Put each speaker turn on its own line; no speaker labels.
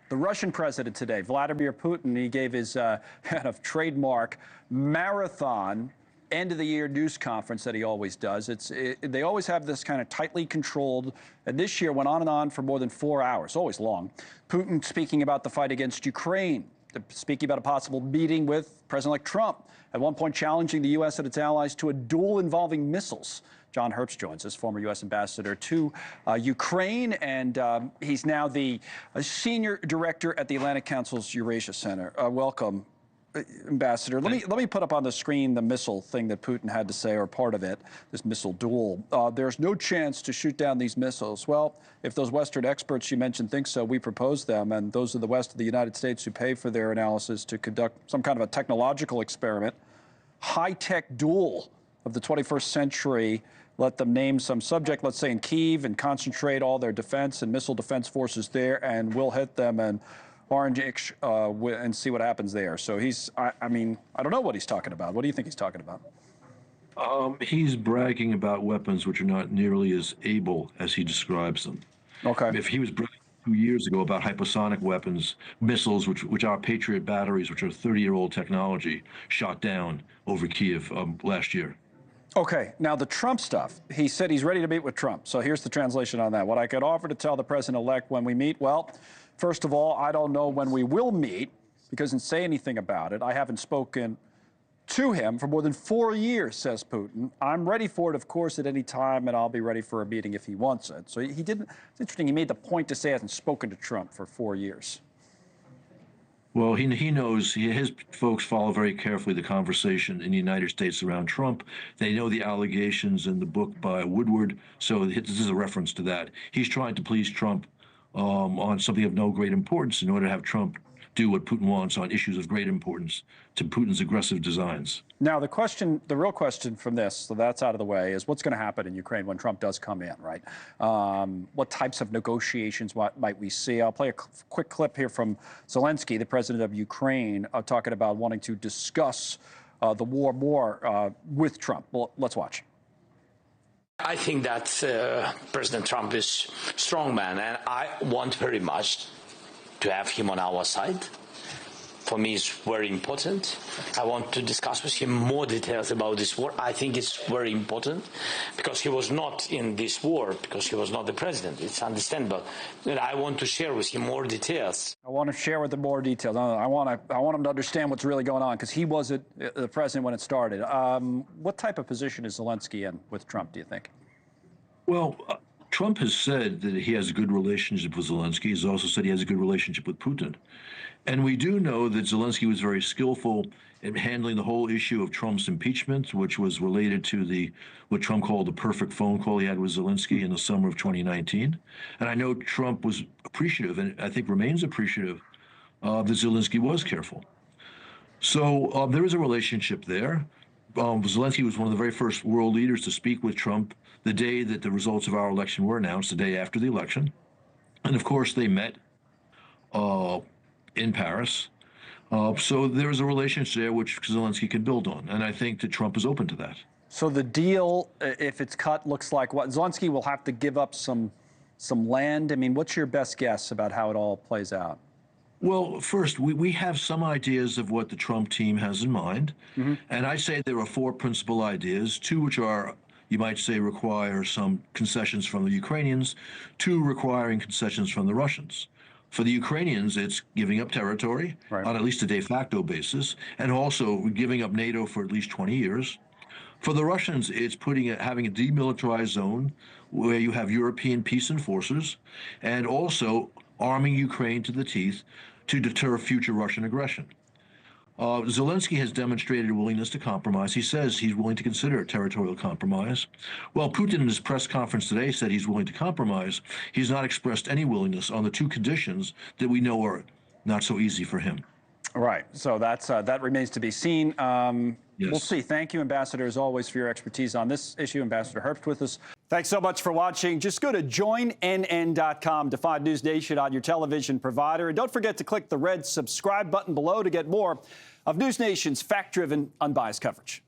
The Russian president today, Vladimir Putin, he gave his kind of trademark marathon end-of-the-year news conference that he always does. They always have this kind of tightly controlled, and this year went on and on for more than 4 hours, always long. Putin speaking about the fight against Ukraine, speaking about a possible meeting with President-elect Trump, at one point challenging the U.S. and its allies to a duel involving missiles. John Herbst joins us, former U.S. ambassador to Ukraine, and he's now the senior director at the Atlantic Council's Eurasia Center. Welcome, Ambassador. Let me put up on the screen the missile thing that Putin had to say, or part of it, this missile duel. There's no chance to shoot down these missiles. Well, if those Western experts you mentioned think so, we propose them, and those are the West of the United States who pay for their analysis to conduct some kind of a technological experiment. High-tech duel of the 21st century. Let them name some subject, let's say in Kyiv, and concentrate all their defense and missile defense forces there, and we'll hit them and and see what happens there. So I mean, I don't know what he's talking about. What do you think he's talking about?
He's bragging about weapons which are not nearly as able as he describes them.
Okay.
If he was bragging 2 years ago about hypersonic weapons, missiles, which are Patriot batteries, which are 30-year-old technology, shot down over Kyiv last year.
Okay, now the Trump stuff. He said he's ready to meet with Trump. So here's the translation on that. What I could offer to tell the president-elect when we meet, well, first of all, I don't know when we will meet because he doesn't say anything about it. I haven't spoken to him for more than 4 years, says Putin. I'm ready for it, of course, at any time, and I'll be ready for a meeting if he wants it. So he didn't, it's interesting, he made the point to say he hasn't spoken to Trump for 4 years.
Well, he knows, his folks follow very carefully the conversation in the United States around Trump. They know the allegations in the book by Woodward, so this is a reference to that. He's trying to please Trump on something of no great importance in order to have Trump do what Putin wants on issues of great importance to Putin's aggressive designs.
Now, the real question from this, so that's out of the way, is what's going to happen in Ukraine when Trump does come in, right? What types of negotiations might we see? I'll play a quick clip here from Zelenskyy, the president of Ukraine, talking about wanting to discuss the war more with Trump. Well, let's watch.
I think that President Trump is a strong man, and I want very much to have him on our side. For me, it's very important. I want to discuss with him more details about this war. I think it's very important because he was not in this war, because he was not the president. It's understandable. And I want to share with him more details.
I want to share with him more details. I want him to understand what's really going on because he wasn't the president when it started. What type of position is Zelenskyy in with Trump, do you think?
Well, Trump has said that he has a good relationship with Zelenskyy. He's also said he has a good relationship with Putin. And we do know that Zelenskyy was very skillful in handling the whole issue of Trump's impeachment, which was related to what Trump called the perfect phone call he had with Zelenskyy in the summer of 2019. And I know Trump was appreciative, and I think remains appreciative, that Zelenskyy was careful. So there is a relationship there. Zelenskyy was one of the very first world leaders to speak with Trump the day that the results of our election were announced, the day after the election. And of course, they met in Paris. So there is a relationship there which Zelenskyy can build on. And I think that Trump is open to that.
So the deal, if it's cut, looks like what? Zelenskyy will have to give up some land. I mean, what's your best guess about how it all plays out?
Well, first, we have some ideas of what the Trump team has in mind. Mm-hmm. And I say there are 4 principal ideas, 2 which are, you might say, require some concessions from the Ukrainians, 2 requiring concessions from the Russians. For the Ukrainians, it's giving up territory on at least a de facto basis, and also giving up NATO for at least 20 years. For the Russians, it's having a demilitarized zone where you have European peace enforcers, and also arming Ukraine to the teeth to deter future Russian aggression. Zelenskyy has demonstrated a willingness to compromise. He says he's willing to consider a territorial compromise. Well, Putin in his press conference today said he's willing to compromise. He's not expressed any willingness on the 2 conditions that we know are not so easy for him.
Right. So that remains to be seen.
Yes.
We'll see. Thank you, Ambassador, as always, for your expertise on this issue. Ambassador Herbst with us. Thanks so much for watching. Just go to joinnn.com to find NewsNation on your television provider. And don't forget to click the red subscribe button below to get more of NewsNation's fact-driven, unbiased coverage.